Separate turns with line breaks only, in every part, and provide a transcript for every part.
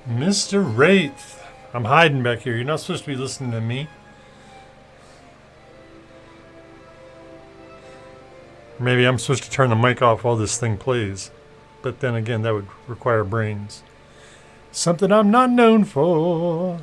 Mr. Wraith. I'm hiding back here. You're not supposed to be listening to me. Maybe I'm supposed to turn the mic off while this thing plays. But then again, that would require brains. Something I'm not known for.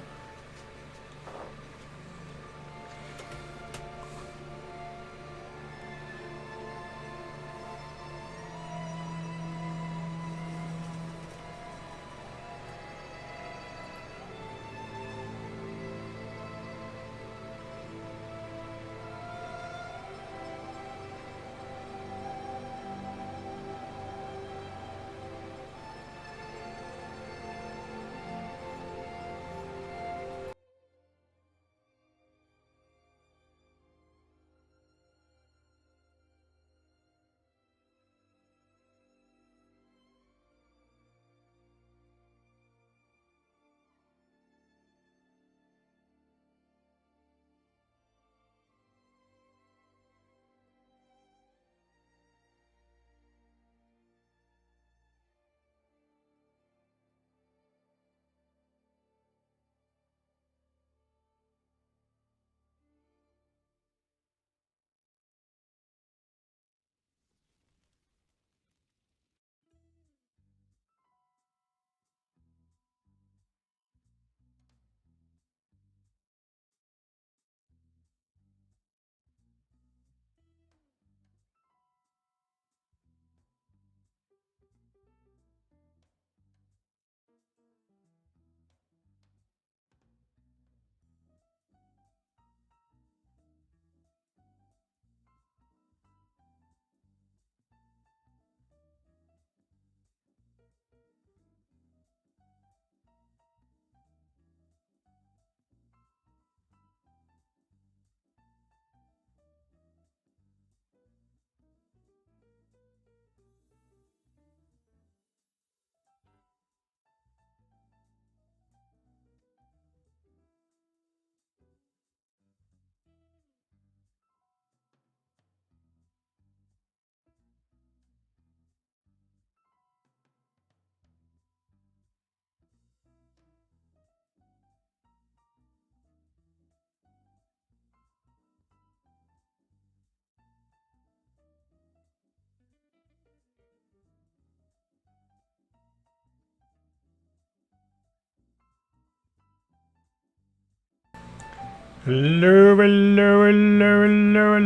Hello, hello, hello, hello,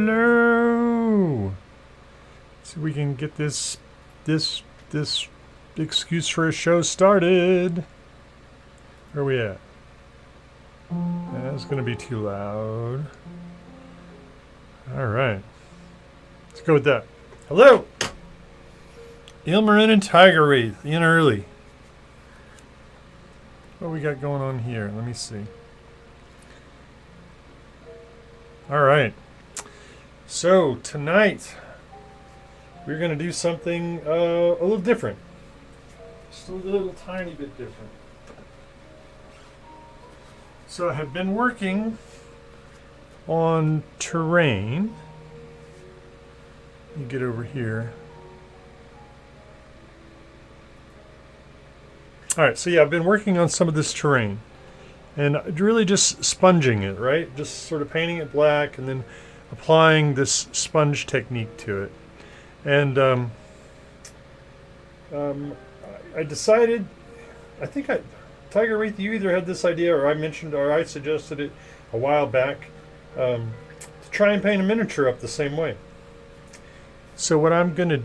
hello. See if we can get this excuse for a show started. Where are we at? That's gonna be too loud. All right, let's go with that. Hello, Ilmarinen and Tiger Wraith in early. What we got going on here? Let me see. All right. So tonight we're going to do something a little different. Just a little tiny bit different. So I have been working on terrain. Let me get over here. All right. So yeah, I've been working on some of this terrain. And really just sponging it, right? Just sort of painting it black and then applying this sponge technique to it. And I decided, Tiger Wraith, you either had this idea or I mentioned or I suggested it a while back to try and paint a miniature up the same way. So what I'm going to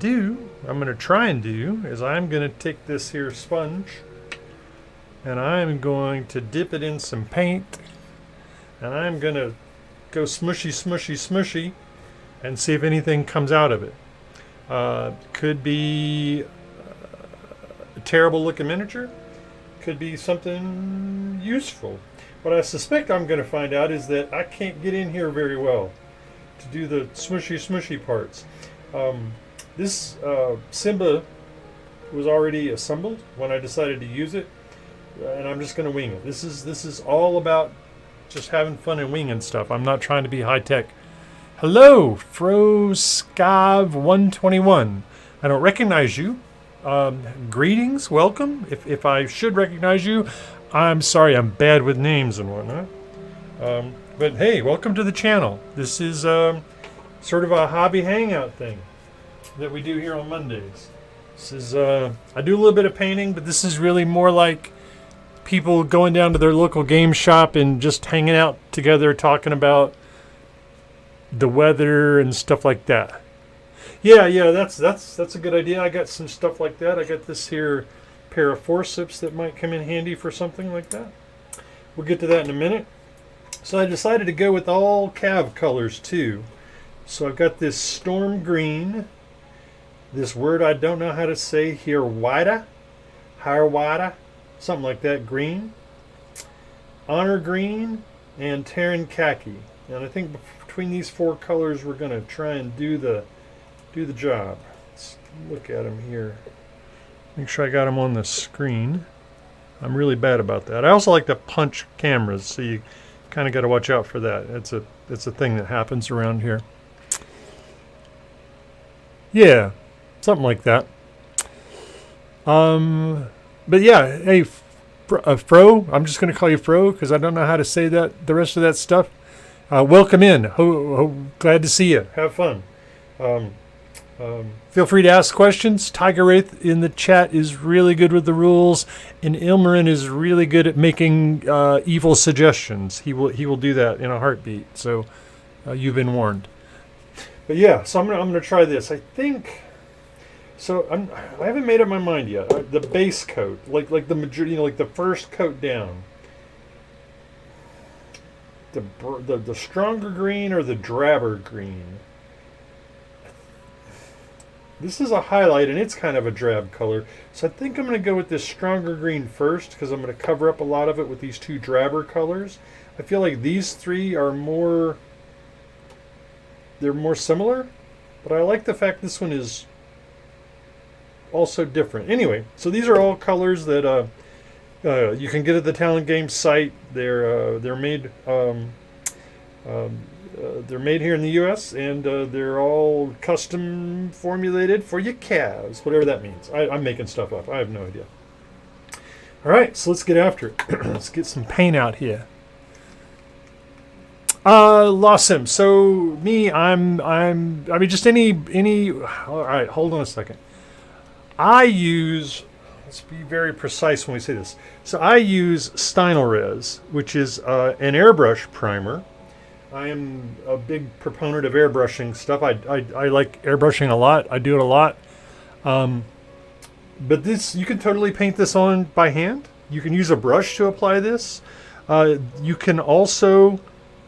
try and do, is I'm going to take this here sponge and I'm going to dip it in some paint and I'm going to go smushy, smushy, smushy and see if anything comes out of it. Could be a terrible looking miniature, could be something useful. What I suspect I'm going to find out is that I can't get in here very well to do the smushy, smushy parts. This Simba was already assembled when I decided to use it. And I'm just going to wing it. This is all about just having fun and winging stuff. I'm not trying to be high tech. Hello, Froscav121. I don't recognize you. Greetings, welcome. If I should recognize you, I'm sorry, I'm bad with names and whatnot. But hey, welcome to the channel. This is sort of a hobby hangout thing that we do here on Mondays. This is I do a little bit of painting, but this is really more like people going down to their local game shop and just hanging out together, talking about the weather and stuff like that. Yeah, that's a good idea. I got some stuff like that. I got this here pair of forceps that might come in handy for something like that. We'll get to that in a minute. So I decided to go with all Cav colors too. So I've got this storm green, this word I don't know how to say here, Hirwada, something like that, green, honor green, and Terran khaki. And I think between these four colors we're going to try and do the job. Let's look at them here. Make sure I got them on the screen. I'm really bad about that. I also like to punch cameras, so you kind of got to watch out for that. It's a thing that happens around here. Yeah, something like that. But yeah, hey, Fro, I'm just going to call you Fro because I don't know how to say that, the rest of that stuff. Welcome in. Glad to see you. Have fun. Feel free to ask questions. Tiger Wraith in the chat is really good with the rules, and Ilmarin is really good at making evil suggestions. He will do that in a heartbeat. So you've been warned. But yeah, so I'm gonna try this. I think. So I haven't made up my mind yet. The base coat, like the majority, like the first coat down. The stronger green or the drabber green. This is a highlight, and it's kind of a drab color. So I think I'm going to go with this stronger green first because I'm going to cover up a lot of it with these two drabber colors. I feel like these three are more... They're more similar, but I like the fact this one is also different. Anyway, so these are all colors that you can get at the Talon Games site. They're made... they're made here in the U.S. and they're all custom formulated for your calves, whatever that means. I'm making stuff up. I have no idea. All right, so let's get after it. Let's get some paint out here. Lost him. So me, I mean, just any. All right, hold on a second. I use. Let's be very precise when we say this. So I use Stynylrez, which is an airbrush primer. I am a big proponent of airbrushing stuff. I like airbrushing a lot. I do it a lot. But this, you can totally paint this on by hand. You can use a brush to apply this. You can also,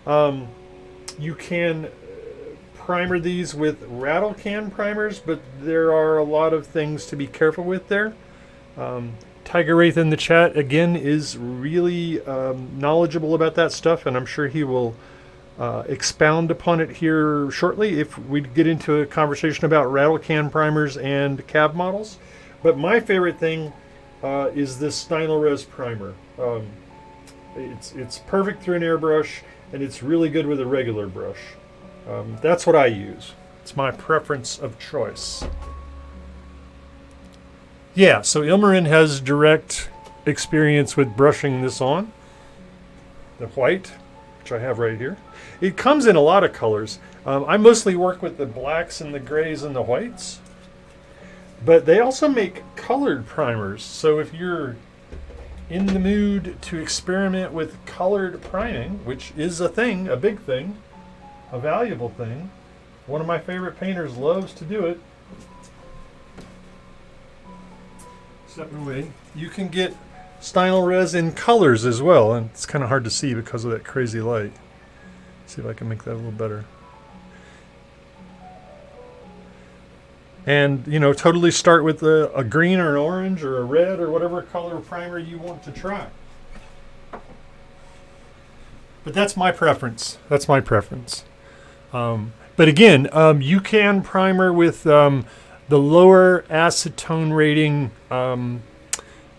you can primer these with rattle can primers, but there are a lot of things to be careful with there. Tiger Wraith in the chat, again, is really knowledgeable about that stuff, and I'm sure he will expound upon it here shortly if we get into a conversation about rattle can primers and cab models. But my favorite thing is this Stynylrez primer. It's perfect through an airbrush, and it's really good with a regular brush. That's what I use. It's my preference of choice. Yeah, so Ilmarin has direct experience with brushing this on. The white, which I have right here. It comes in a lot of colors. I mostly work with the blacks and the grays and the whites. But they also make colored primers. So if you're in the mood to experiment with colored priming, which is a thing, a big thing, a valuable thing, one of my favorite painters loves to do it. Step away. You can get Stynylrez in colors as well, and it's kind of hard to see because of that crazy light. See if I can make that a little better. And, you know, totally start with a green or an orange or a red or whatever color primer you want to try. But that's my preference. That's my preference. But again, you can primer with the lower acetone rating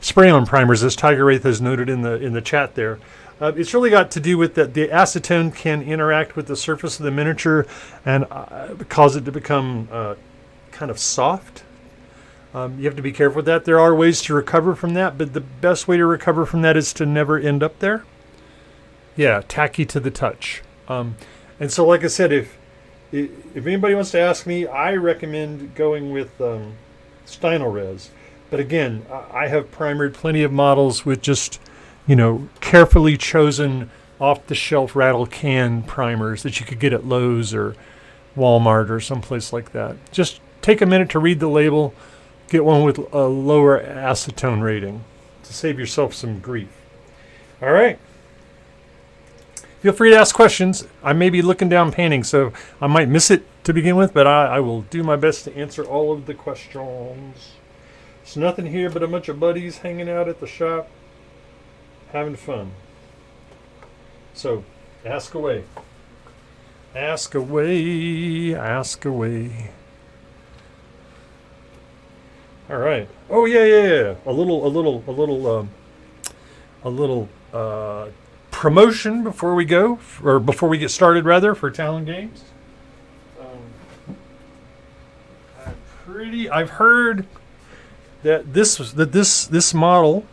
spray-on primers, as Tiger Wraith has noted in the chat there. It's really got to do with that the acetone can interact with the surface of the miniature and cause it to become kind of soft. You have to be careful with that. There are ways to recover from that, but the best way to recover from that is to never end up there. Yeah, tacky to the touch. And so, like I said, if anybody wants to ask me, I recommend going with Stynylrez. But again, I have primered plenty of models with just, carefully chosen off-the-shelf rattle can primers that you could get at Lowe's or Walmart or someplace like that. Just take a minute to read the label, get one with a lower acetone rating to save yourself some grief. All right. Feel free to ask questions. I may be looking down painting, so I might miss it to begin with, but I will do my best to answer all of the questions. There's nothing here but a bunch of buddies hanging out at the shop, having fun. So, ask away. Ask away. Ask away. All right. Oh yeah. A little promotion before we go, or before we get started, rather, for Talon Games. I've heard that this model,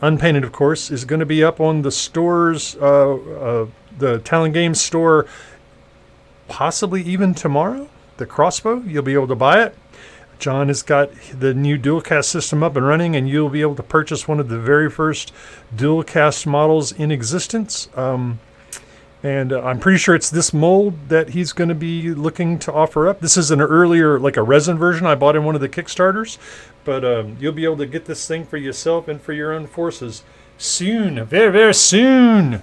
unpainted, of course, is going to be up on the stores, the Talon Games store, possibly even tomorrow. The crossbow, you'll be able to buy it. John has got the new dual cast system up and running, and you'll be able to purchase one of the very first dual cast models in existence. And I'm pretty sure it's this mold that he's going to be looking to offer up. This is an earlier, like a resin version I bought in one of the Kickstarters. But you'll be able to get this thing for yourself and for your own forces soon. Very, very soon.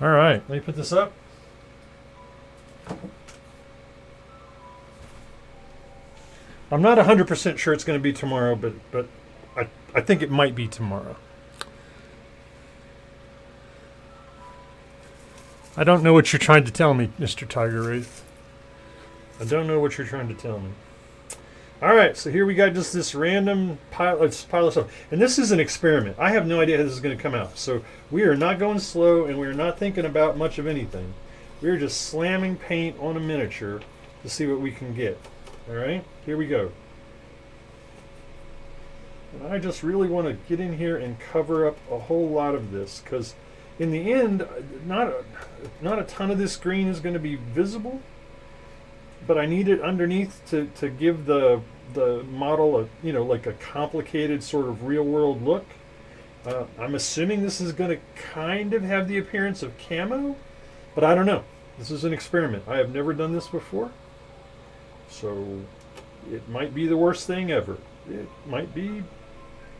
All right. Let me put this up. I'm not 100% sure it's going to be tomorrow, but I think it might be tomorrow. I don't know what you're trying to tell me, Mr. Tiger Wraith. I don't know what you're trying to tell me. All right, so here we got just this random pile of stuff. And this is an experiment. I have no idea how this is going to come out. So we are not going slow, and we are not thinking about much of anything. We are just slamming paint on a miniature to see what we can get. All right, here we go. And I just really want to get in here and cover up a whole lot of this, because in the end, not a ton of this green is going to be visible, but I need it underneath to give the model a like a complicated sort of real world look. I'm assuming this is going to kind of have the appearance of camo, but I don't know. This is an experiment. I have never done this before, so it might be the worst thing ever. It might be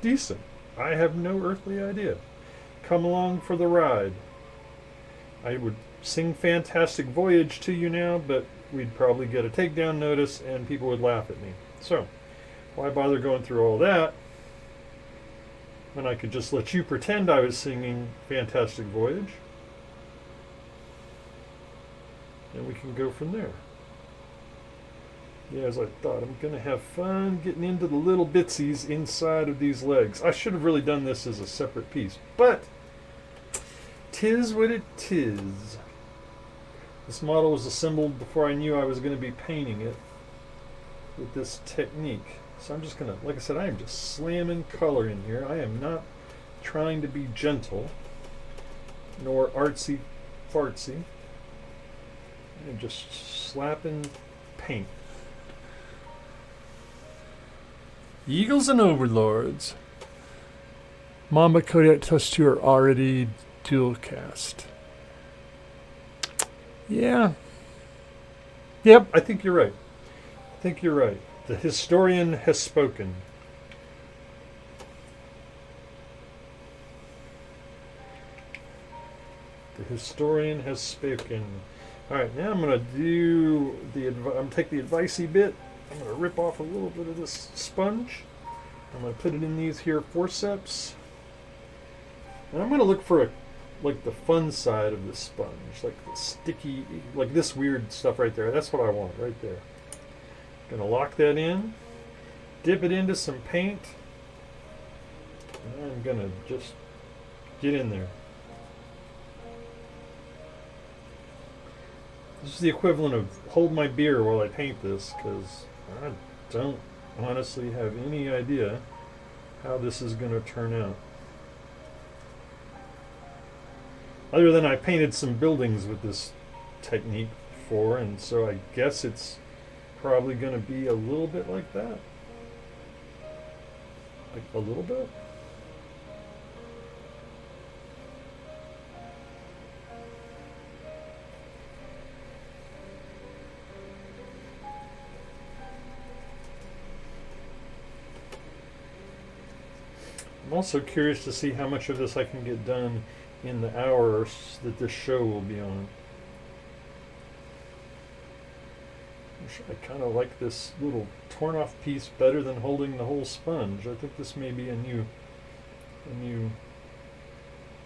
decent. I have no earthly idea. Come along for the ride. I would sing Fantastic Voyage to you now, but we'd probably get a takedown notice and people would laugh at me. So, why bother going through all that when I could just let you pretend I was singing Fantastic Voyage? And we can go from there. Yeah, as I thought, I'm going to have fun getting into the little bitsies inside of these legs. I should have really done this as a separate piece, but 'tis what it is. This model was assembled before I knew I was going to be painting it with this technique. So I'm just going to, like I said, I am just slamming color in here. I am not trying to be gentle, nor artsy-fartsy. I'm just slapping paint. Eagles and Overlords. Mamba, Kodiak, Tusk 2 are already dual cast. Yeah. Yep, I think you're right. The historian has spoken. The historian has spoken. All right, now I'm going to do I'm going to take the advicey bit. I'm going to rip off a little bit of this sponge. I'm going to put it in these here forceps. And I'm going to look for the fun side of the sponge, like the sticky, like this weird stuff right there. That's what I want right there. Going to lock that in, dip it into some paint, and I'm going to just get in there. This is the equivalent of hold my beer while I paint this, because I don't honestly have any idea how this is going to turn out. Other than I painted some buildings with this technique before, and so I guess it's probably going to be a little bit like that. Like a little bit. I'm also curious to see how much of this I can get done in the hours that this show will be on. I kind of like this little torn off piece better than holding the whole sponge. I think this may be a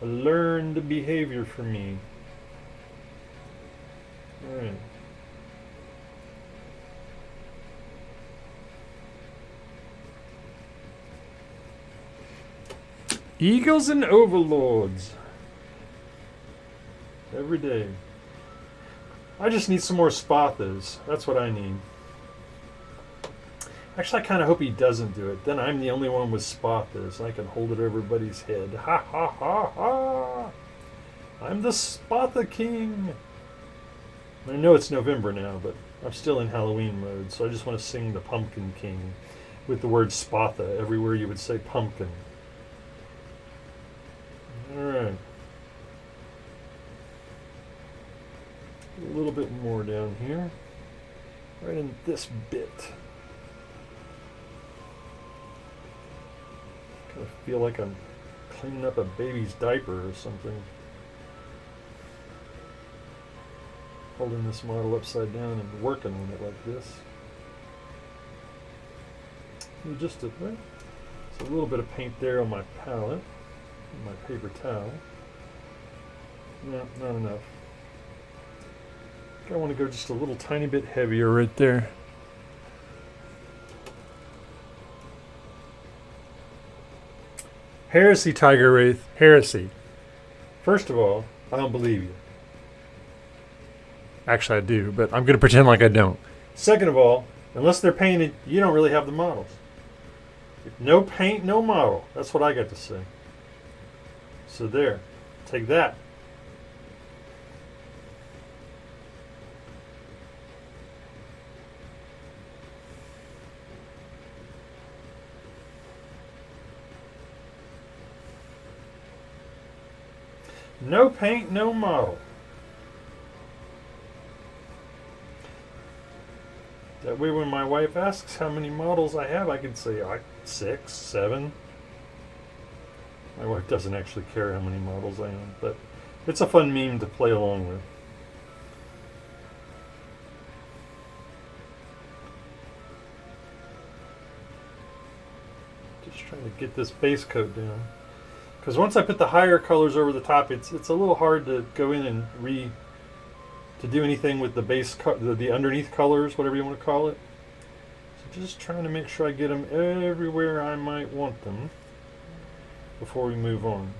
learned behavior for me. All right. Eagles and overlords. Every day. I just need some more Spathas. That's what I need. Actually, I kind of hope he doesn't do it. Then I'm the only one with Spathas. I can hold it over everybody's head. Ha ha ha ha! I'm the Spatha King. I know it's November now, but I'm still in Halloween mode, so I just want to sing the Pumpkin King with the word Spatha everywhere you would say pumpkin. Alright. A little bit more down here. Right in this bit. Kind of feel like I'm cleaning up a baby's diaper or something. Holding this model upside down and working on it like this. Just a little bit of paint there on my palette. My paper towel. No, not enough. I want to go just a little tiny bit heavier right there. Heresy, Tiger Wraith. Heresy. First of all, I don't believe you. Actually, I do, but I'm going to pretend like I don't. Second of all, unless they're painted, you don't really have the models. No paint, no model. That's what I got to say. So there. Take that. No paint, no model. That way when my wife asks how many models I have, I can say 6, 7. My wife doesn't actually care how many models I own, but it's a fun meme to play along with. Just trying to get this base coat down. Because once I put the higher colors over the top, it's a little hard to go in and to do anything with the base, the underneath colors, whatever you want to call it. So just trying to make sure I get them everywhere I might want them before we move on.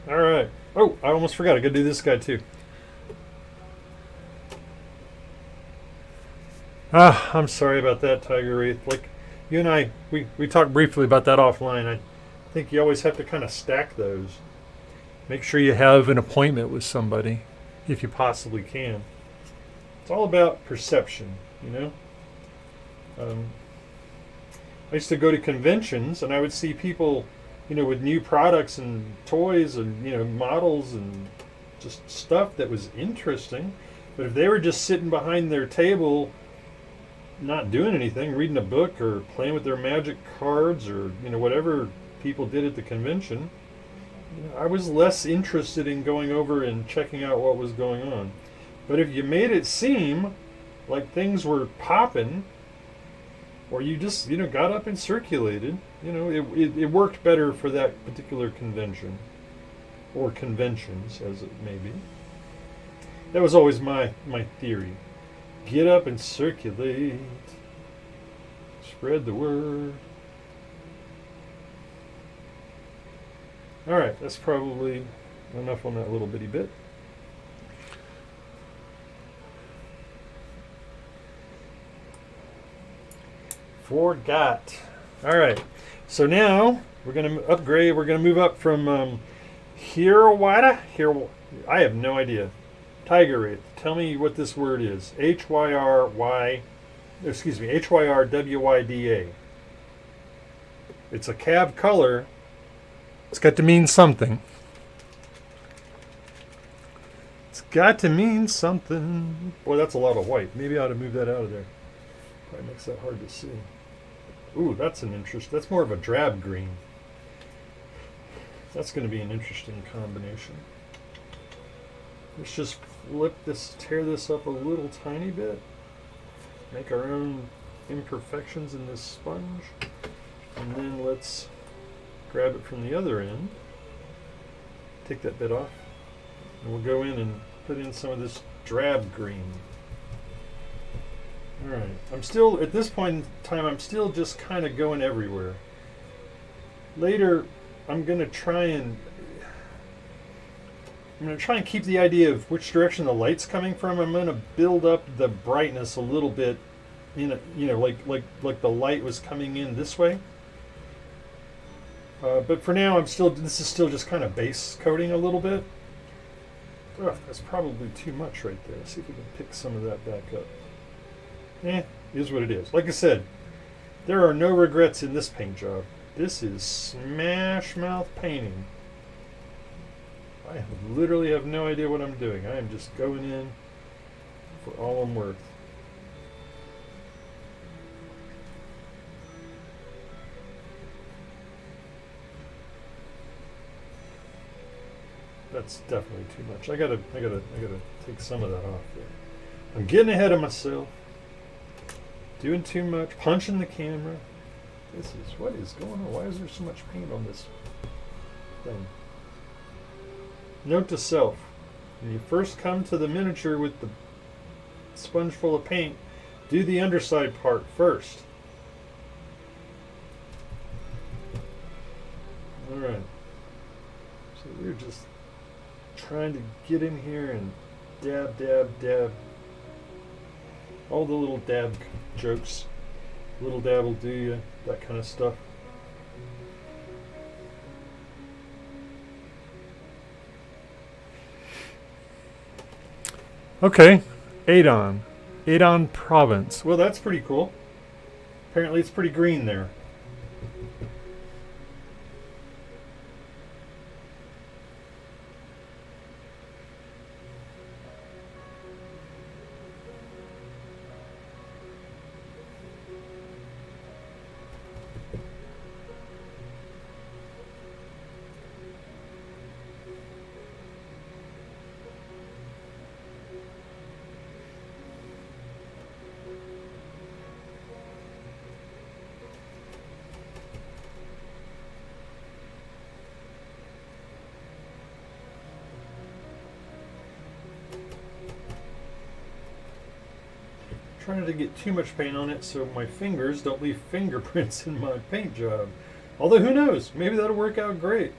All right. Oh, I almost forgot. I got to do this guy too. I'm sorry about that, Tiger Wraith. Like, you and I, we talked briefly about that offline. I think you always have to kind of stack those. Make sure you have an appointment with somebody, if you possibly can. It's all about perception, you know? I used to go to conventions, and I would see people, you know, with new products and toys and, you know, models and just stuff that was interesting. But if they were just sitting behind their table not doing anything, reading a book or playing with their magic cards or, you know, whatever people did at the convention, you know, I was less interested in going over and checking out what was going on. But if you made it seem like things were popping, or you just, you know, got up and circulated, you know, it worked better for that particular convention, or conventions as it may be. That was always my theory. Get up and circulate. Spread the word. Alright, that's probably enough on that little bitty bit. Forgot. All right. So now we're going to upgrade. We're going to move up from Hirawada. I have no idea. Tiger Wraith. Tell me what this word is. Hyrwyda. It's a cav color. It's got to mean something. It's got to mean something. Boy, that's a lot of white. Maybe I ought to move that out of there. Probably makes that hard to see. Ooh, that's an interest. That's more of a drab green. That's going to be an interesting combination. Let's just tear this up a little tiny bit. Make our own imperfections in this sponge. And then let's grab it from the other end. Take that bit off. And we'll go in and put in some of this drab green. Alright, I'm still, at this point in time, I'm still just kind of going everywhere. Later, I'm going to try and keep the idea of which direction the light's coming from. I'm going to build up the brightness a little bit, like the light was coming in this way. But for now, this is still just kind of base coating a little bit. Ugh, that's probably too much right there. Let's see if we can pick some of that back up. Is what it is. Like I said, there are no regrets in this paint job. This is smash mouth painting. I literally have no idea what I'm doing. I am just going in for all I'm worth. That's definitely too much. I gotta take some of that off there. I'm getting ahead of myself. Doing too much. Punching the camera. What is going on? Why is there so much paint on this thing? Note to self: when you first come to the miniature with the sponge full of paint, do the underside part first. Alright. So we're just trying to get in here and dab, dab, dab. All the little dab jokes. Little dab will do you, that kind of stuff. Okay, Adon Province. Well, that's pretty cool. Apparently it's pretty green there. Trying not to get too much paint on it so my fingers don't leave fingerprints in my paint job. Although who knows, maybe that'll work out great.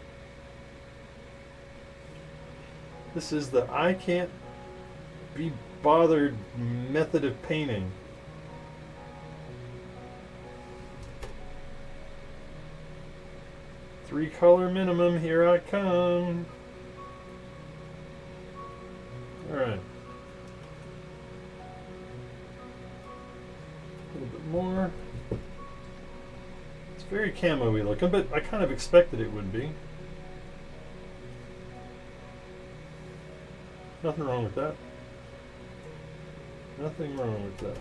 This is the I can't be bothered method of painting. Three color minimum, here I come. Alright. A little bit more. It's very camo-y looking, but I kind of expected it would be. Nothing wrong with that. Nothing wrong with that.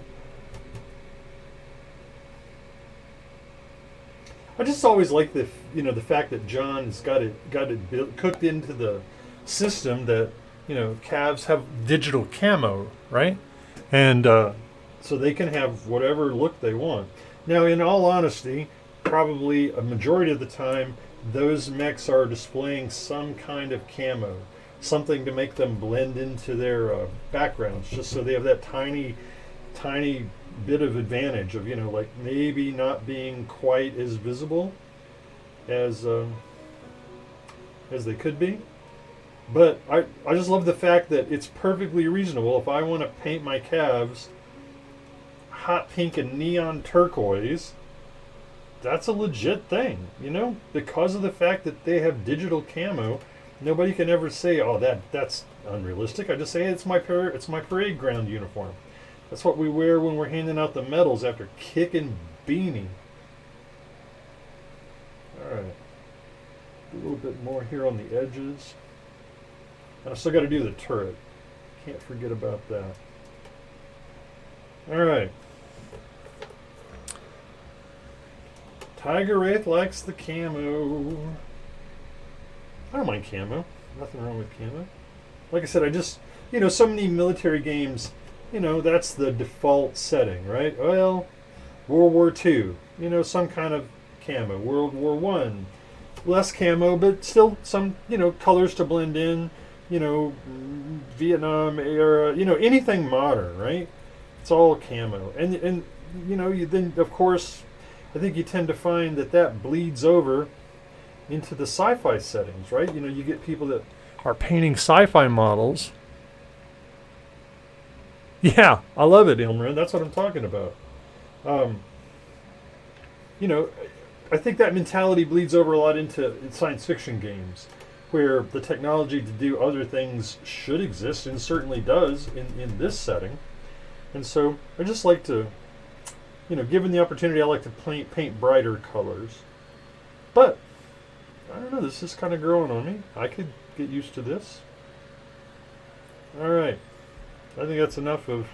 I just always like the fact that John's got it built, cooked into the system that calves have digital camo, right? And so they can have whatever look they want. Now, in all honesty, probably a majority of the time, those mechs are displaying some kind of camo, something to make them blend into their backgrounds, just so they have that tiny bit of advantage of like maybe not being quite as visible as they could be. But I just love the fact that it's perfectly reasonable if I want to paint my calves hot pink and neon turquoise. That's a legit thing, you know, because of the fact that they have digital camo. Nobody can ever say, "Oh, that's unrealistic." I just say it's my parade ground uniform. That's what we wear when we're handing out the medals after kicking beanie. All right, a little bit more here on the edges. And I still got to do the turret. Can't forget about that. All right. Tiger Wraith likes the camo. I don't mind camo. Nothing wrong with camo. Like I said, I just, so many military games, that's the default setting, right? Well, World War II, some kind of camo. World War One, less camo, but still some, colors to blend in. Vietnam era, anything modern, right? It's all camo. And you then, of course, I think you tend to find that bleeds over into the sci-fi settings, right? You get people that are painting sci-fi models. Yeah, I love it, Ilmarin. That's what I'm talking about. I think that mentality bleeds over a lot into science fiction games, where the technology to do other things should exist, and certainly does in this setting. And so I just like to, given the opportunity, I like to paint brighter colors. But I don't know, this is kind of growing on me. I could get used to this. All right. I think that's enough of,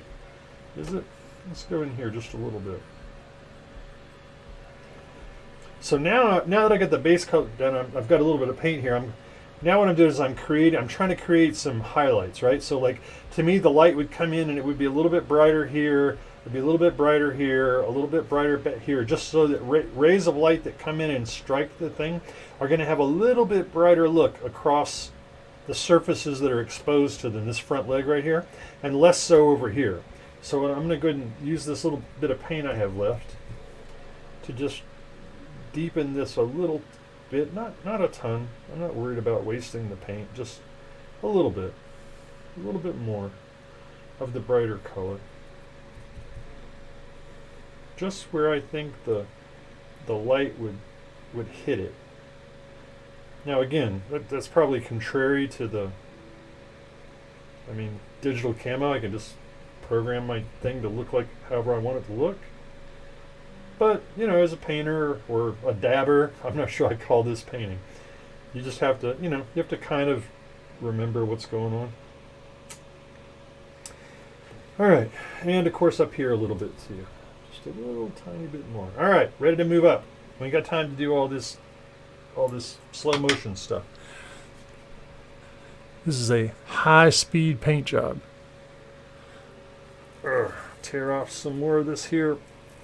is it? Let's go in here just a little bit. So now that I got the base color done, I've got a little bit of paint here. Now what I'm doing is I'm trying to create some highlights, right? So like, to me, the light would come in and it would be a little bit brighter here, it'd be a little bit brighter here, a little bit brighter here, just so that rays of light that come in and strike the thing are going to have a little bit brighter look across the surfaces that are exposed to them, this front leg right here, and less so over here. So I'm going to go ahead and use this little bit of paint I have left to just deepen this a little bit, not a ton. I'm not worried about wasting the paint, just a little bit more of the brighter color, just where I think the light would hit it. Now again, that's probably contrary to digital camo. I can just program my thing to look like however I want it to look. But, as a painter or a dabber, I'm not sure I'd call this painting. You just have to, you have to kind of remember what's going on. All right. And, of course, up here a little bit, too. Just a little tiny bit more. All right. Ready to move up. We ain't got time to do all this slow motion stuff. This is a high-speed paint job. Tear off some more of this here.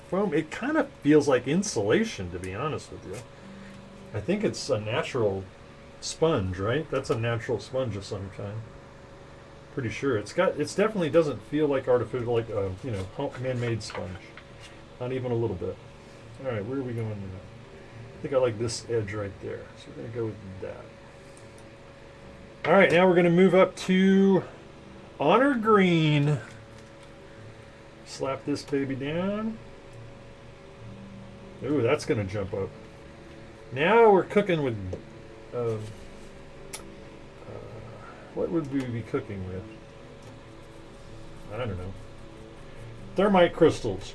Foam. It kind of feels like insulation, to be honest with you. I think it's a natural sponge, right? That's a natural sponge of some kind. Pretty sure it's definitely doesn't feel like artificial, like man-made sponge. Not even a little bit. All right, where are we going now? I think I like this edge right there, so we're gonna go with that. All right, now we're gonna move up to Honor Green. Slap this baby down. Ooh, that's going to jump up. Now we're cooking with... what would we be cooking with? I don't know. Thermite crystals.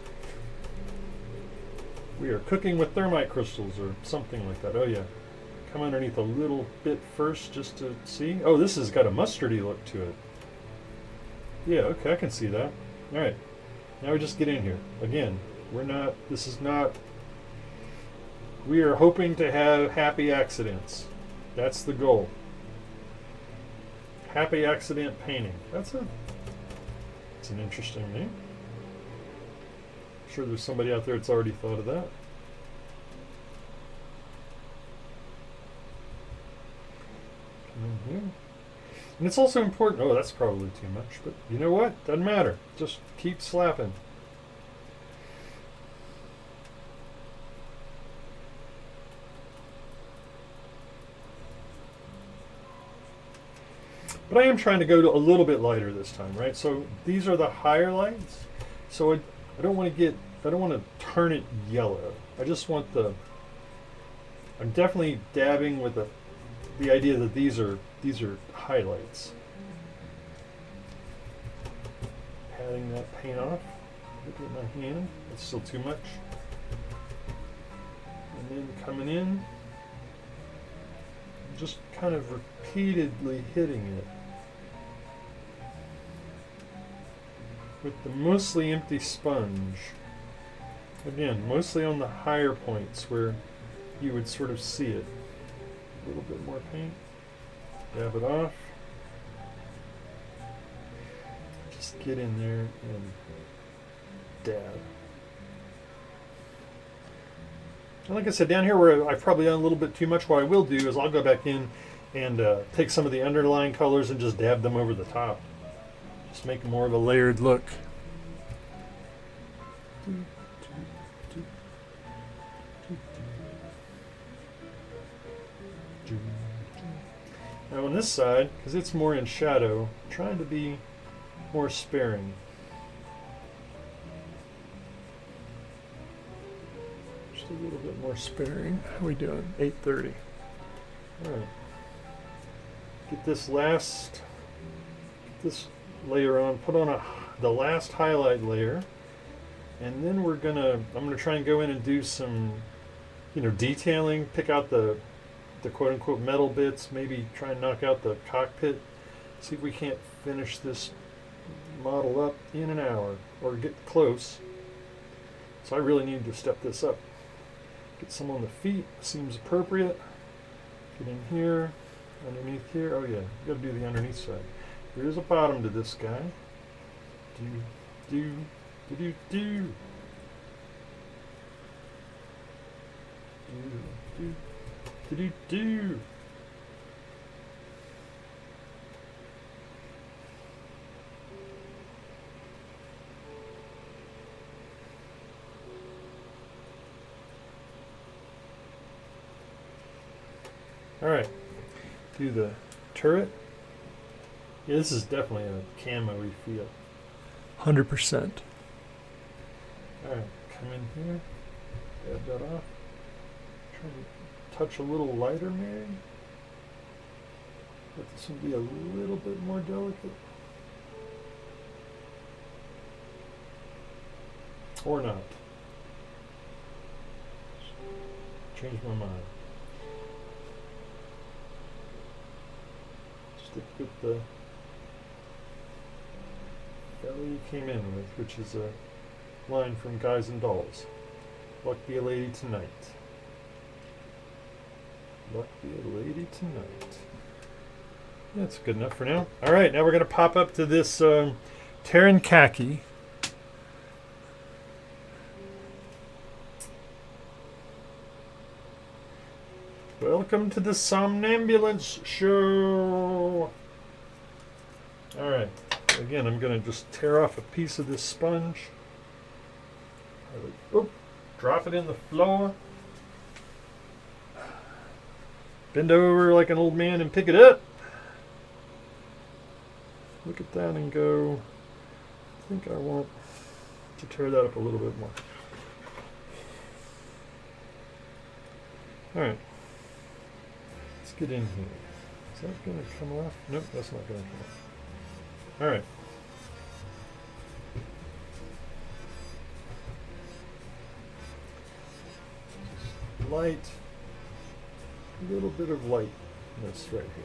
We are cooking with thermite crystals or something like that. Oh, yeah. Come underneath a little bit first just to see. Oh, this has got a mustardy look to it. Yeah, okay, I can see that. All right. Now we just get in here. Again, we are hoping to have happy accidents. That's the goal. Happy accident painting. It's an interesting name. I'm sure there's somebody out there that's already thought of that. Come in here. And it's also important. Oh, that's probably too much, but you know what? Doesn't matter. Just keep slapping. But I am trying to go to a little bit lighter this time, right? So these are the higher lights. So I don't want to turn it yellow. I just want I'm definitely dabbing with the idea that these are highlights. Patting that paint off. Look at my hand. It's still too much. And then coming in, just kind of repeatedly hitting it with the mostly empty sponge. Again, mostly on the higher points where you would sort of see it. A little bit more paint. Dab it off. Just get in there and dab. And like I said, down here where I've probably done a little bit too much, what I will do is I'll go back in and take some of the underlying colors and just dab them over the top. Just make more of a layered look. Now on this side, because it's more in shadow, I'm trying to be more sparing. Just a little bit more sparing. How are we doing? 8:30. All right. Get this layer on. Put on the last highlight layer, and then I'm gonna try and go in and do some, detailing. Pick out the quote unquote metal bits. Maybe try and knock out the cockpit. See if we can't finish this model up in an hour or get close. So I really need to step this up. Get some on the feet. Seems appropriate. Get in here, underneath here. Oh yeah, you got to do the underneath side. There is a bottom to this guy. Do. All right, do the turret. Yeah, this is definitely a camo-y feel. 100%. All right, come in here, dab that off. Try to touch a little lighter, maybe. Let this one be a little bit more delicate. Or not. Change my mind. Stick with the fellow you came in with, which is a line from Guys and Dolls. Luck be a lady tonight. Luck be a lady tonight. That's good enough for now. All right, now we're going to pop up to this Terran Khaki. Welcome to the Somnambulance Show. All right. Again, I'm going to just tear off a piece of this sponge. Oop, drop it in the floor. Bend over like an old man and pick it up. Look at that and go, I think I want to tear that up a little bit more. All right. Let's get in here. Is that going to come off? Nope, that's not going to come off. All right. Light, a little bit of lightness right here.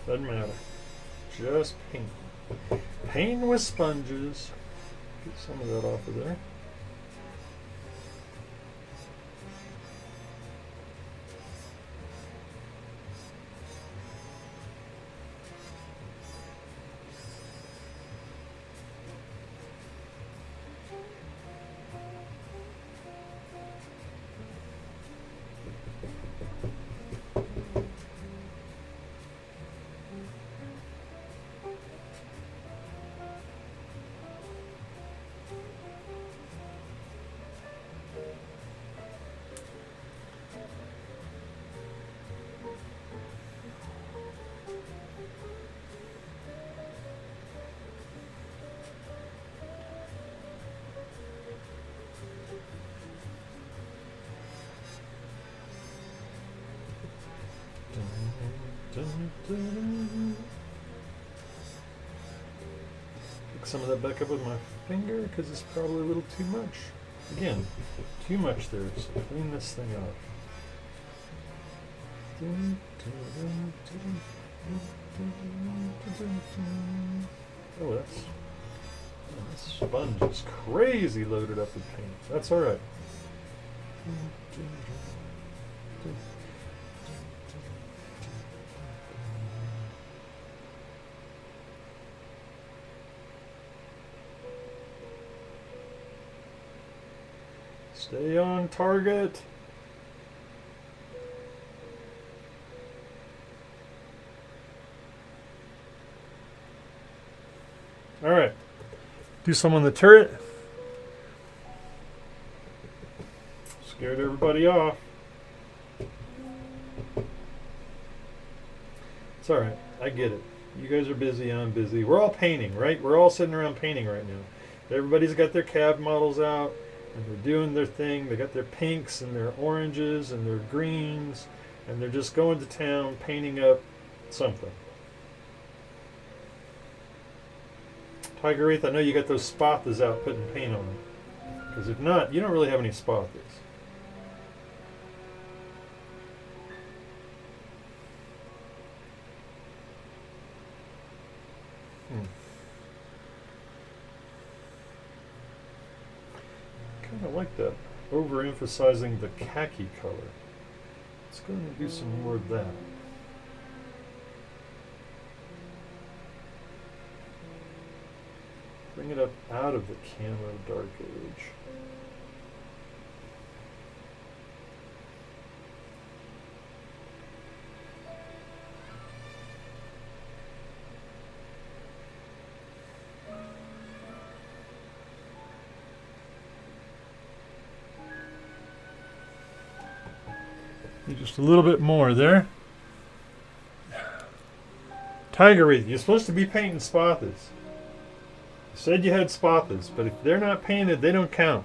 Doesn't matter. Just paint. Paint with sponges. Get some of that off of there. Pick some of that back up with my finger because it's probably a little too much. Again, too much there, so clean this thing off. Oh, this sponge is crazy loaded up with paint. That's all right. Stay on target. All right. Do some on the turret. Scared everybody off. It's all right. I get it. You guys are busy. I'm busy. We're all painting, right? We're all sitting around painting right now. Everybody's got their cab models out, and they're doing their thing. They got their pinks and their oranges and their greens, and they're just going to town painting up something. Tiger Wraith, I know you got those spathas out putting paint on them. Because if not, you don't really have any spathas. Kind of like that, overemphasizing the khaki color. Let's go and do some more of that. Bring it up out of the camo dark age. Need just a little bit more there. Tiger Wraith, you're supposed to be painting spathas. Said you had spathas, but if they're not painted, they don't count.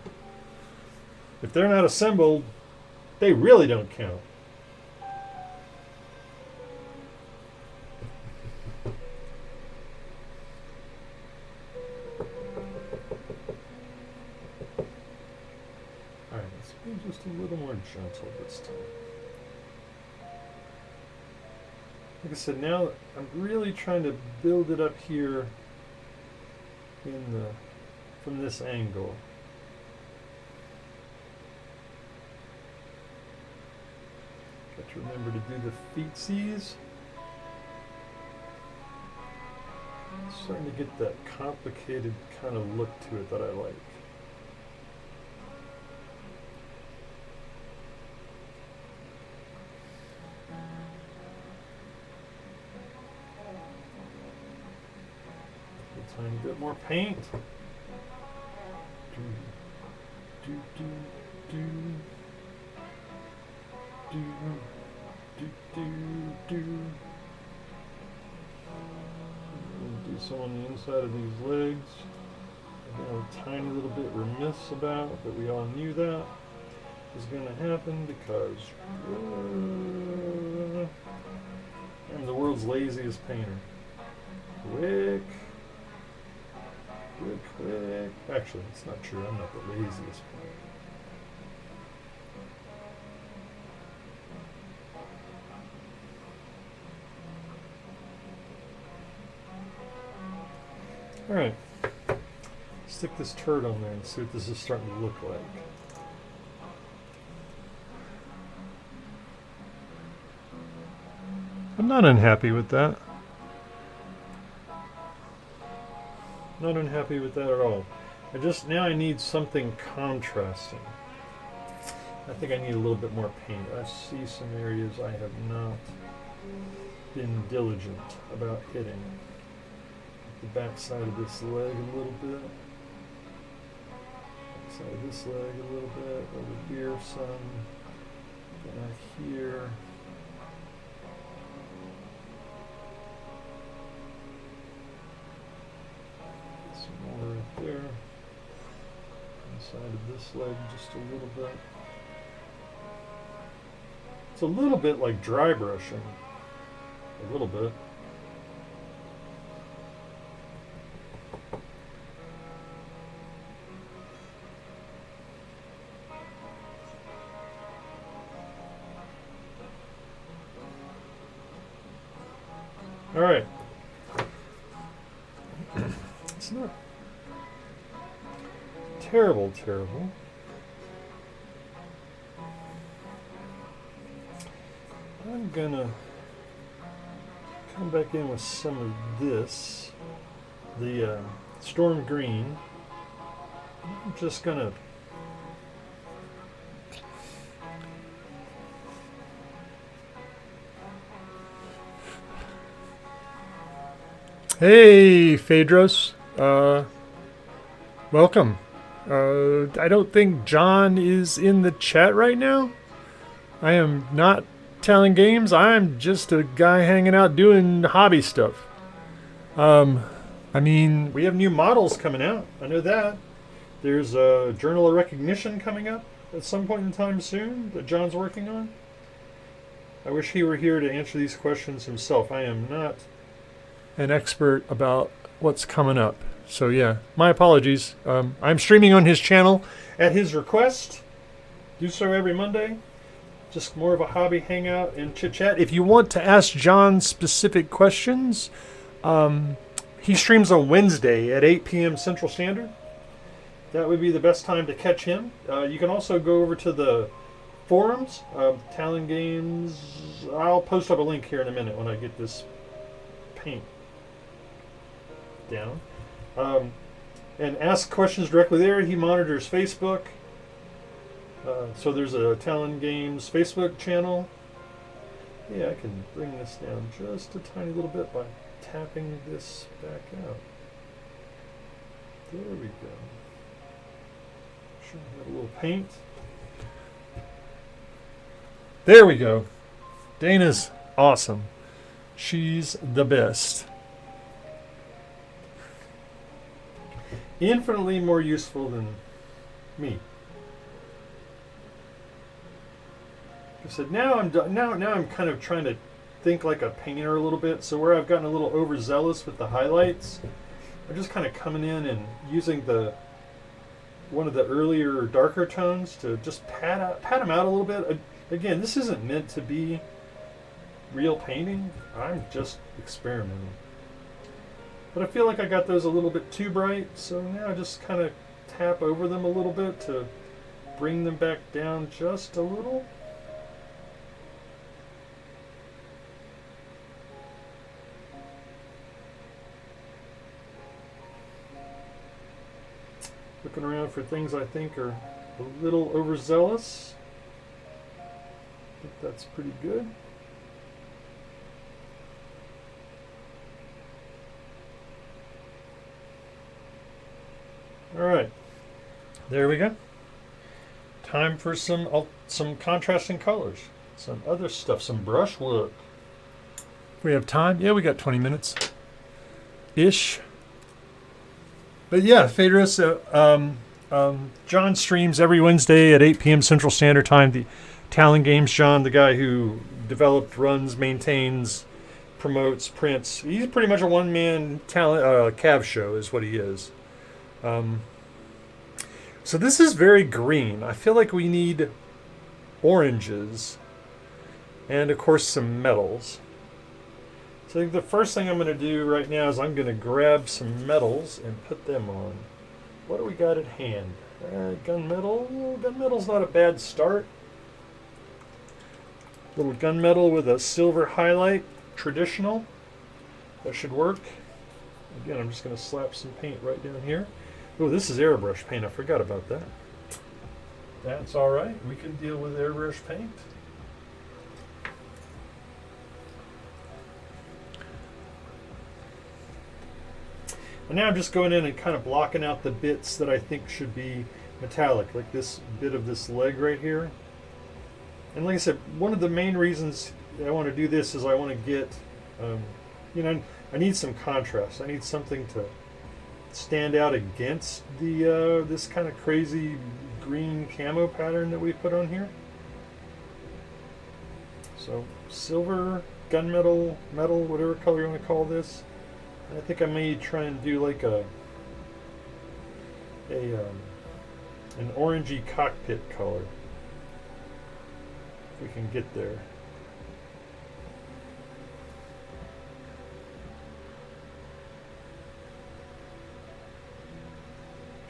If they're not assembled, they really don't count. Alright, let's be just a little more gentle this time. Like I said, now I'm really trying to build it up here from this angle. Got to remember to do the feetsies. Starting to get that complicated kind of look to it that I like. A tiny bit more paint. Do, do, do, do, do, do, do. Do some on the inside of these legs. Again, a tiny little bit remiss about, but we all knew that was going to happen because I'm the world's laziest painter. Quick. Actually, it's not true. I'm not the laziest painter. All right. Stick this turd on there and see what this is starting to look like. I'm not unhappy with that. Not unhappy with that at all. Now I need something contrasting. I think I need a little bit more paint. I see some areas I have not been diligent about hitting. The back side of this leg a little bit. Back side of this leg a little bit. Over here some. Back here. Some more right there. Inside of this leg just a little bit. It's a little bit like dry brushing. a little bit. All right. It's not terrible. I'm gonna come back in with some of this, the storm green. I'm just gonna
Hey, Phaedros. Welcome. I don't think John is in the chat right now. I am not telling games. I'm just a guy hanging out doing hobby stuff. I mean,
we have new models coming out. I know that. There's a Journal of Recognition coming up at some point in time soon that John's working on. I wish he were here to answer these questions himself. I am not
an expert about what's coming up. So yeah, my apologies. I'm streaming on his channel.
At his request, do so every Monday. Just more of a hobby hangout and chit chat.
If you want to ask John specific questions,
he streams on Wednesday at 8 p.m. Central Standard. That would be the best time to catch him. You can also go over to the forums, Talon Games. I'll post up a link here in a minute when I get this paint down. And ask questions directly there. He monitors Facebook. So there's a Talon Games Facebook channel. Yeah, I can bring this down just a tiny little bit by tapping this back out. There we go. Sure, got a little paint.
There we go. Dana's awesome. She's the best.
Infinitely more useful than me. I said now I'm kind of trying to think like a painter a little bit. So where I've gotten a little overzealous with the highlights, I'm just kind of coming in and using one of the earlier darker tones to just pat them out a little bit. Again, this isn't meant to be real painting. I'm just experimenting. But I feel like I got those a little bit too bright, so now I just kind of tap over them a little bit to bring them back down just a little. Looking around for things I think are a little overzealous. I think that's pretty good. All right, there we go. Time for some contrasting colors, some other stuff, some brushwork.
We have time? Yeah, we got 20 minutes. Ish. But yeah, Phaedrus, John streams every Wednesday at 8 p.m. Central Standard Time. The Talon Games John, the guy who developed, runs, maintains, promotes, prints. He's pretty much a one-man Cav show is what he is. So this is very green. I feel like we need oranges and, of course, some metals. So I think the first thing I'm going to do right now is I'm going to grab some metals and put them on. What do we got at hand? Gunmetal. Gunmetal's not a bad start. Little gunmetal with a silver highlight. Traditional. That should work. Again, I'm just going to slap some paint right down here. Oh, this is airbrush paint. I forgot about that. That's all right. We can deal with airbrush paint. And now I'm just going in and kind of blocking out the bits that I think should be metallic, like this bit of this leg right here. And like I said, one of the main reasons I want to do this is I want to get, I need some contrast. I need something to stand out against the this kind of crazy green camo pattern that we put on here. So silver gunmetal, metal, whatever color you want to call this. And I think I may try and do like an orangey cockpit color. If we can get there.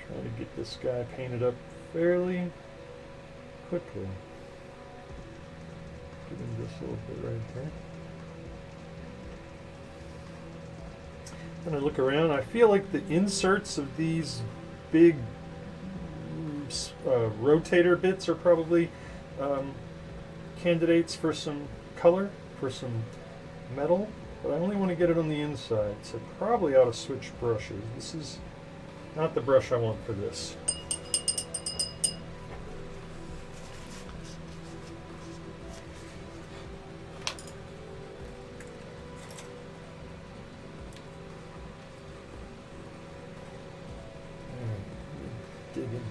Trying to get this guy painted up fairly quickly. Give him this a little bit right here. When I look around, I feel like the inserts of these big rotator bits are probably candidates for some color, for some metal, but I only want to get it on the inside, so probably ought to switch brushes. This is not the brush I want for this. Dig in here.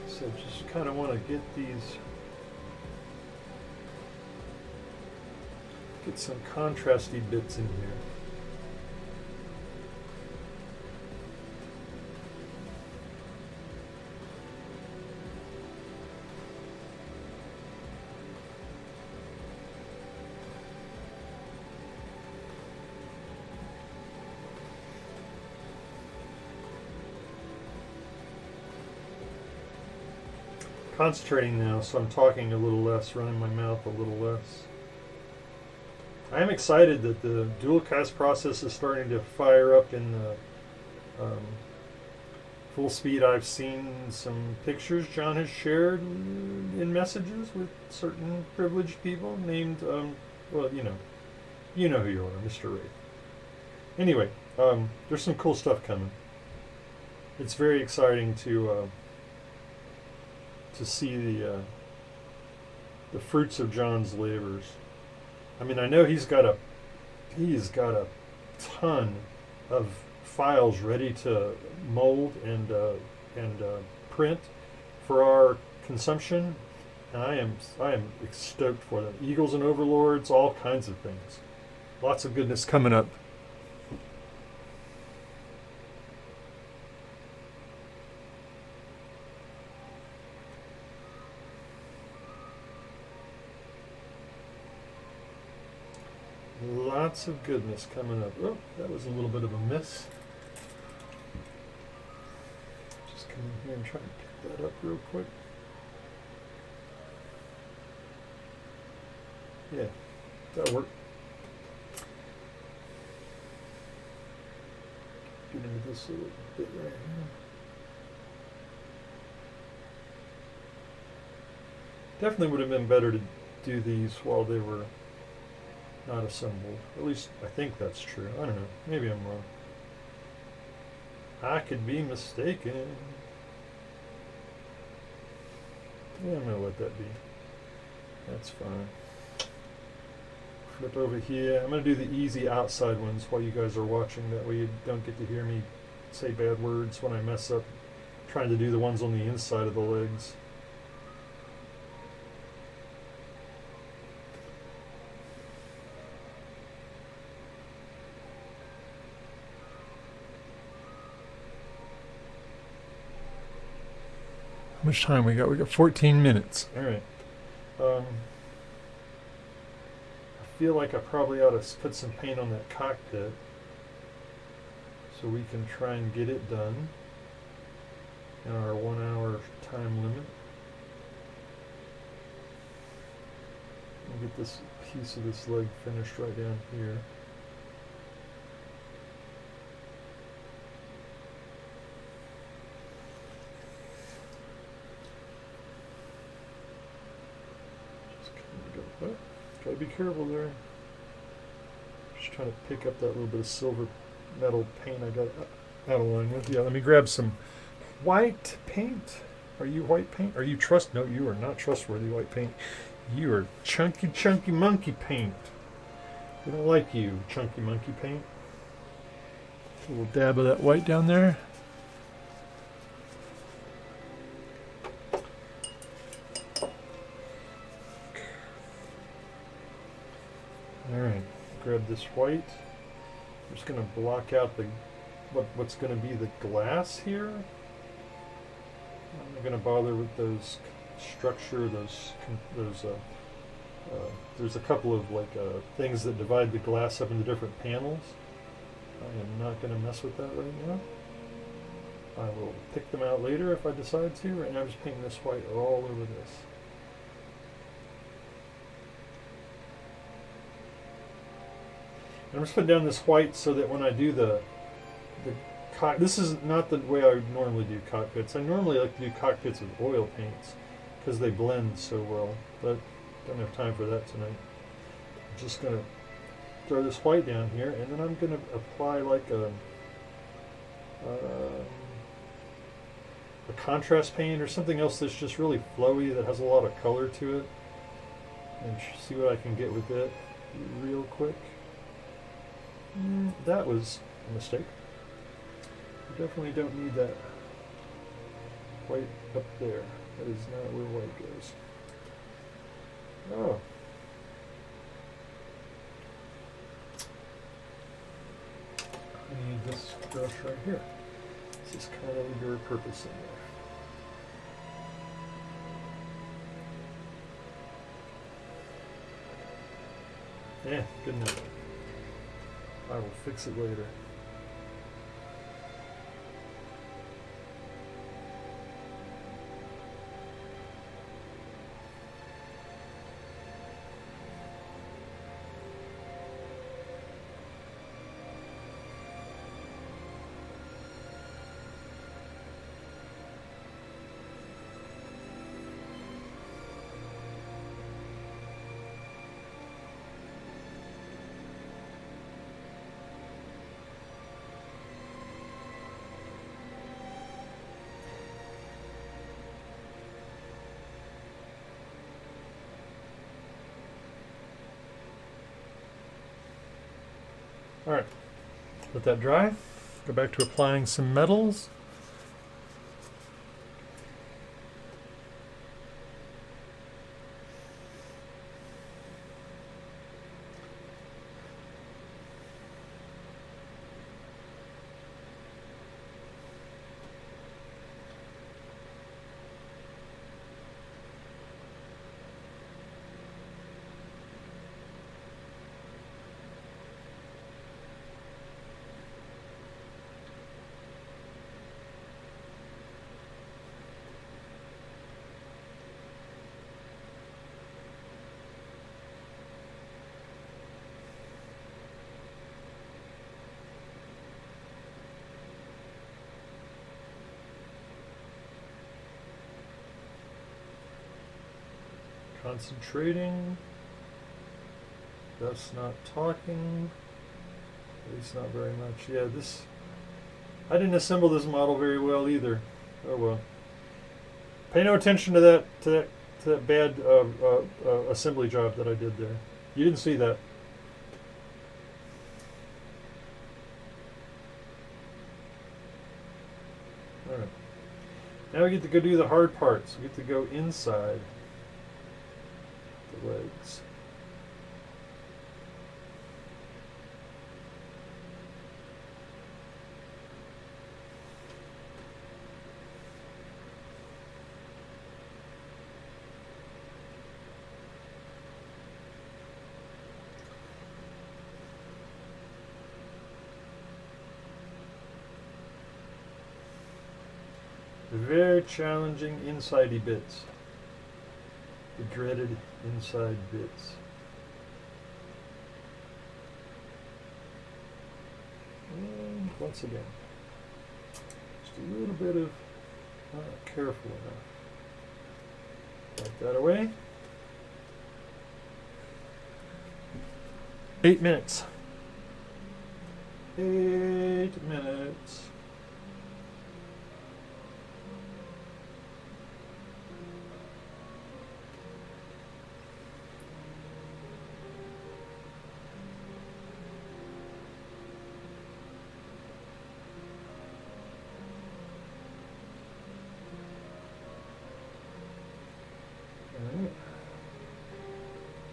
So just kind of want to get some contrasty bits in here. Concentrating now, so I'm talking a little less, running my mouth a little less. I am excited that the dual cast process is starting to fire up in the full speed. I've seen some pictures John has shared in messages with certain privileged people named, well, you know who you are, Mr. Wraith. Anyway, there's some cool stuff coming. It's very exciting to see the fruits of John's labors. I mean, I know he's got a ton of files ready to mold and print for our consumption, and I am stoked for them. Eagles and Overlords, all kinds of things. Lots of goodness coming up. Lots of goodness coming up. Oh, that was a little bit of a miss. Just come in here and try and pick that up real quick. Yeah, that worked. Get into this little bit right here. Definitely would have been better to do these while they were not assembled. At least I think that's true. I don't know. Maybe I'm wrong. I could be mistaken. Yeah, I'm gonna let that be. That's fine. Flip over here. I'm gonna do the easy outside ones while you guys are watching. That way you don't get to hear me say bad words when I mess up trying to do the ones on the inside of the legs. How much time we got? We got 14 minutes. All right. I feel like I probably ought to put some paint on that cockpit so we can try and get it done in our 1 hour time limit. We'll get this piece of this leg finished right down here. Oh, gotta be careful there. Just trying to pick up that little bit of silver metal paint I got out of line with. Yeah, let me grab some white paint. Are you white paint? Are you No, you are not trustworthy white paint. You are chunky monkey paint. We don't like you, chunky monkey paint. A little dab of that white down there. add this white. I'm just going to block out the what's going to be the glass here. I'm not going to bother with those structure, there's a couple of things that divide the glass up into different panels. I am not going to mess with that right now. I will pick them out later if I decide to. Right now I'm just painting this white all over this. And I'm just putting down this white so that when I do this is not the way I would normally do cockpits. I normally like to do cockpits with oil paints because they blend so well, but don't have time for that tonight. I'm just going to throw this white down here, and then I'm going to apply like a contrast paint or something else that's just really flowy, that has a lot of color to it, and see what I can get with it real quick. That was a mistake. You definitely don't need that white up there. That is not where white goes. Oh. I need this brush right here. This is kind of your purpose in there. Yeah, good enough. I will fix it later. Alright, let that dry. Go back to applying some metals. Concentrating, thus not talking, at least not very much. Yeah, I didn't assemble this model very well either. Oh well. Pay no attention to that bad assembly job that I did there. You didn't see that. All right. Now we get to go do the hard parts. We get to go inside the legs. Very challenging insidey bits. The dreaded inside bits. And once again, just a little bit of careful enough. Wipe that away. 8 minutes. 8 minutes.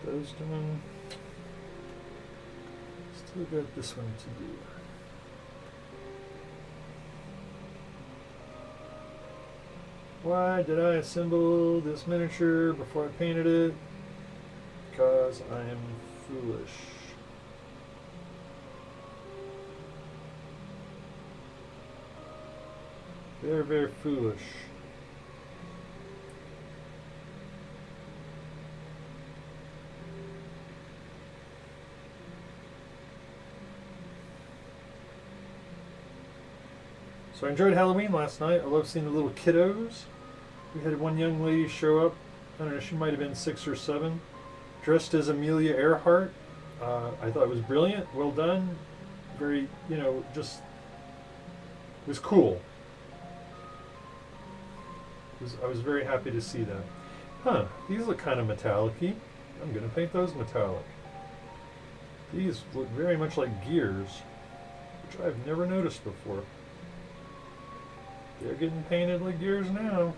Those done. So we got this one to do. Why did I assemble this miniature before I painted it? Because I am foolish. Very, very foolish. So I enjoyed Halloween last night. I love seeing the little kiddos. We had one young lady show up. I don't know, she might have been 6 or 7, dressed as Amelia Earhart. I thought it was brilliant. Well done. Very, just it was cool. I was very happy to see that. Huh, these look kind of metallic-y. I'm going to paint those metallic. These look very much like gears, which I've never noticed before. They're getting painted like gears now.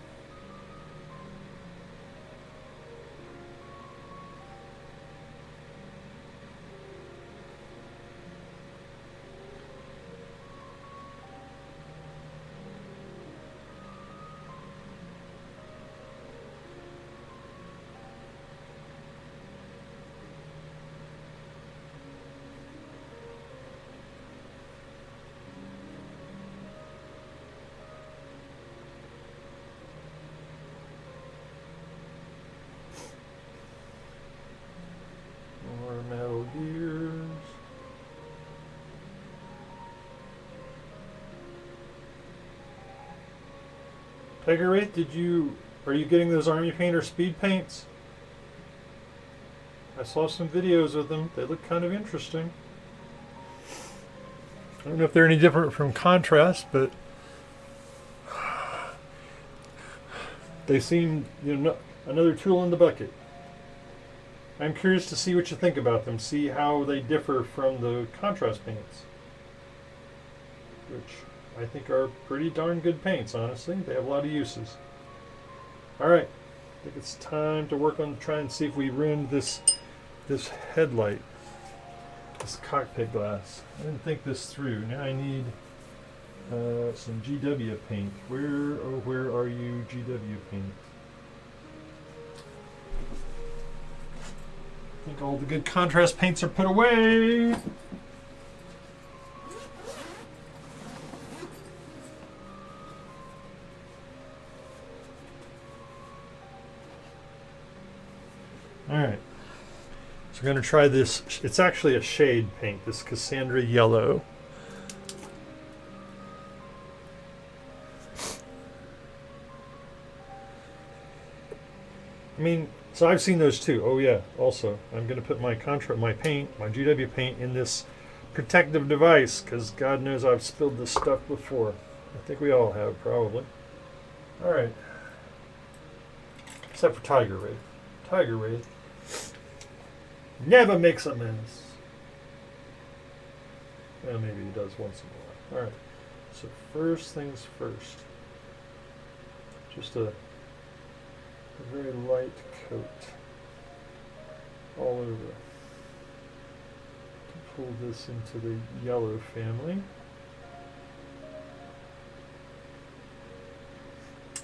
More metal gears. Tiger Wraith, are you getting those Army Painter speed paints? I saw some videos of them. They look kind of interesting. I don't know if they're any different from contrast, but they seem, another tool in the bucket. I'm curious to see what you think about them, see how they differ from the contrast paints, which I think are pretty darn good paints, honestly. They have a lot of uses. Alright, I think it's time to work on trying to see if we ruined this headlight, this cockpit glass. I didn't think this through. Now I need some GW paint. Where are you, GW paint? I think all the good contrast paints are put away. Alright, so we're going to try this. It's actually a shade paint, this Cassandra Yellow. So I've seen those too. Oh yeah, also, I'm going to put my GW paint in this protective device, because God knows I've spilled this stuff before. I think we all have, probably. Alright. Except for Tiger Wraith. Tiger Wraith never makes a mess. Well, maybe he does once in a while. Alright. So first things first. Just a very light coat all over. Pull this into the yellow family.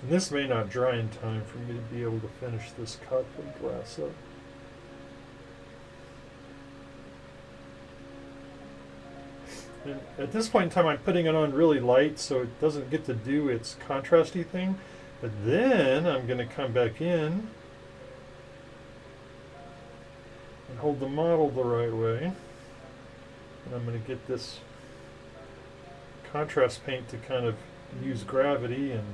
And this may not dry in time for me to be able to finish this cockpit glass up. And at this point in time, I'm putting it on really light so it doesn't get to do its contrasty thing. But then I'm going to come back in and hold the model the right way. And I'm going to get this contrast paint to kind of use gravity, and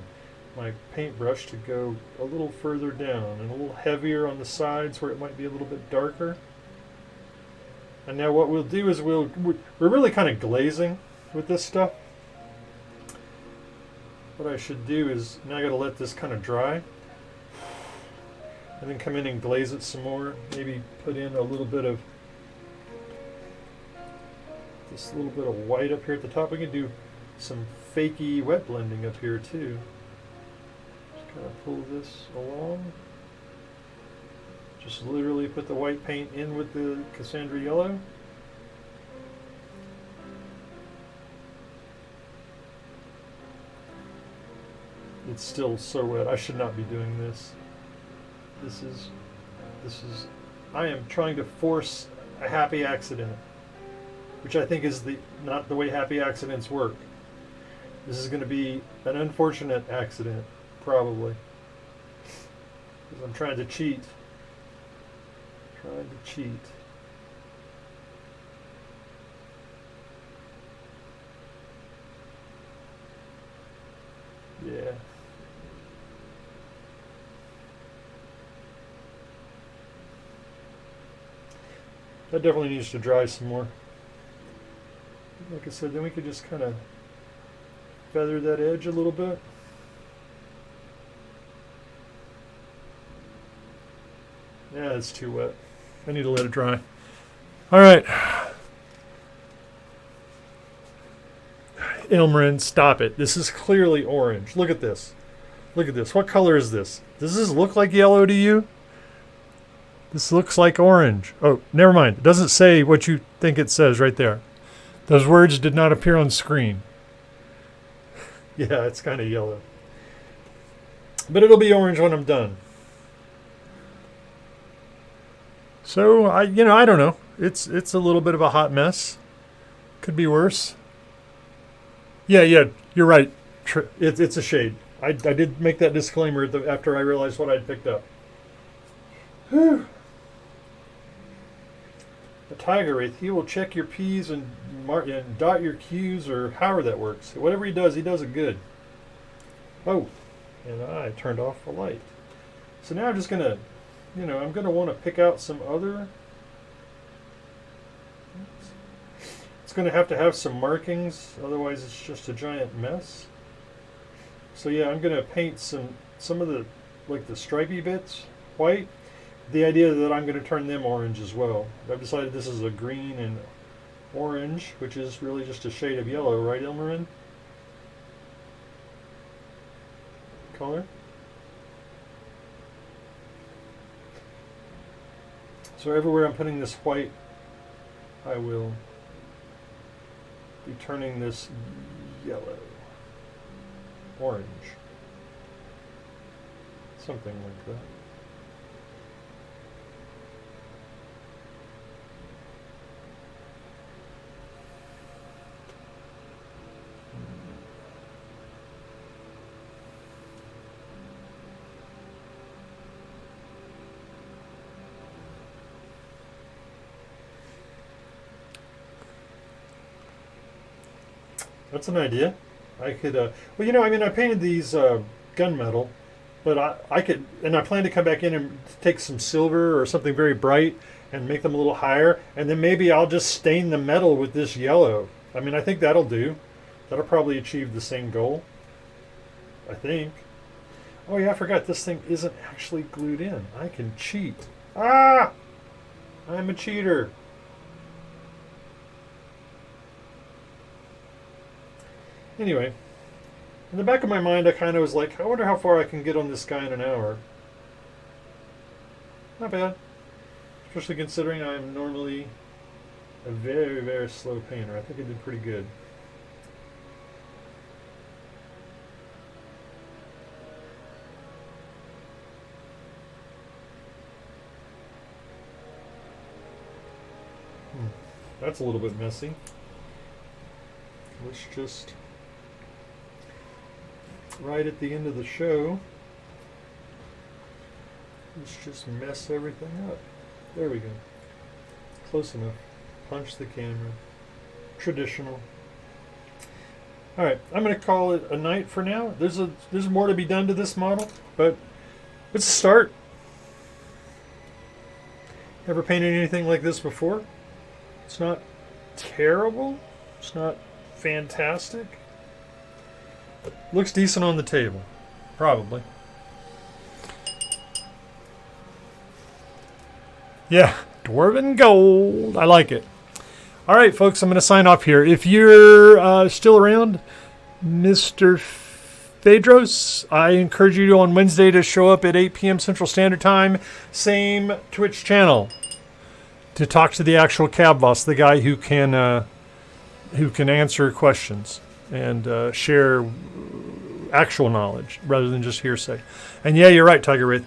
my paintbrush to go a little further down and a little heavier on the sides where it might be a little bit darker. And now what we'll do is we're really kind of glazing with this stuff. What I should do is, now I got to let this kind of dry, and then come in and glaze it some more. Maybe put in a little bit of this little bit of white up here at the top. We can do some fakey wet blending up here too. Just kind of pull this along. Just literally put the white paint in with the Cassandra Yellow. it's still so wet. I should not be doing this. This is, I am trying to force a happy accident, which I think is not the way happy accidents work. This is going to be an unfortunate accident, probably. Because I'm trying to cheat. Trying to cheat. Yeah. That definitely needs to dry some more. Like I said, then we could just kind of feather that edge a little bit. Yeah, it's too wet. I need to let it dry. All right. Ilmarin, stop it. This is clearly orange. Look at this. Look at this. What color is this? Does this look like yellow to you? This looks like orange. Oh, never mind. It doesn't say what you think it says right there. Those words did not appear on screen. Yeah, it's kind of yellow. But it'll be orange when I'm done. So, I don't know. It's a little bit of a hot mess. Could be worse. Yeah, you're right. It's a shade. I did make that disclaimer after I realized what I'd picked up. Whew. A tiger wraith, he will check your P's and dot your Q's, or however that works. Whatever he does it good. Oh, and I turned off the light. So now I'm just going to, I'm going to want to pick out some other. It's going to have some markings, otherwise it's just a giant mess. So yeah, I'm going to paint some of the, like the stripy bits white. The idea that I'm going to turn them orange as well. I've decided this is a green and orange, which is really just a shade of yellow, right, Ilmarin? Color. So everywhere I'm putting this white, I will be turning this yellow, orange, something like that. That's an idea. I could, I painted these gunmetal, but I could, and I plan to come back in and take some silver or something very bright and make them a little higher, and then maybe I'll just stain the metal with this yellow. I mean, I think that'll do. That'll probably achieve the same goal. I think. Oh yeah, I forgot this thing isn't actually glued in. I can cheat. Ah! I'm a cheater. Anyway, in the back of my mind, I kind of was like, I wonder how far I can get on this guy in an hour. Not bad. Especially considering I'm normally a very, very slow painter. I think I did pretty good. That's a little bit messy. Let's just... right at the end of the show, let's just mess everything up. There we go. Close enough. Punch the camera. Traditional. Alright, I'm going to call it a night for now. There's more to be done to this model, but let's start. Ever painted anything like this before? It's not terrible. It's not fantastic. Looks decent on the table. Probably. Yeah, Dwarven Gold. I like it. All right, folks, I'm going to sign off here. If you're still around, Mr. Phaedros, I encourage you on Wednesday to show up at 8 p.m. Central Standard Time, same Twitch channel, to talk to the actual cab boss, the guy who can answer questions and share
actual knowledge rather than just hearsay. And yeah, you're right, Tiger Wraith.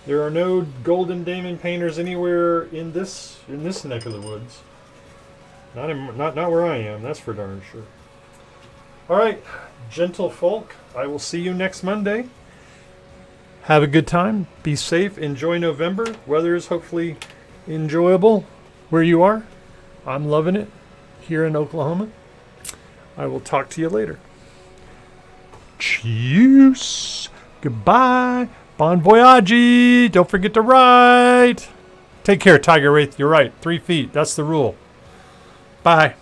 There are no golden daemon painters anywhere in this neck of the woods. Not where I am. That's for darn sure. All right, gentle folk. I will see you next Monday. Have a good time. Be safe. Enjoy November. Weather is hopefully enjoyable where you are. I'm loving it here in Oklahoma. I will talk to you later. Cheers. Goodbye. Bon voyage. Don't forget to write. Take care, Tiger Wraith. You're right. 3 feet. That's the rule. Bye.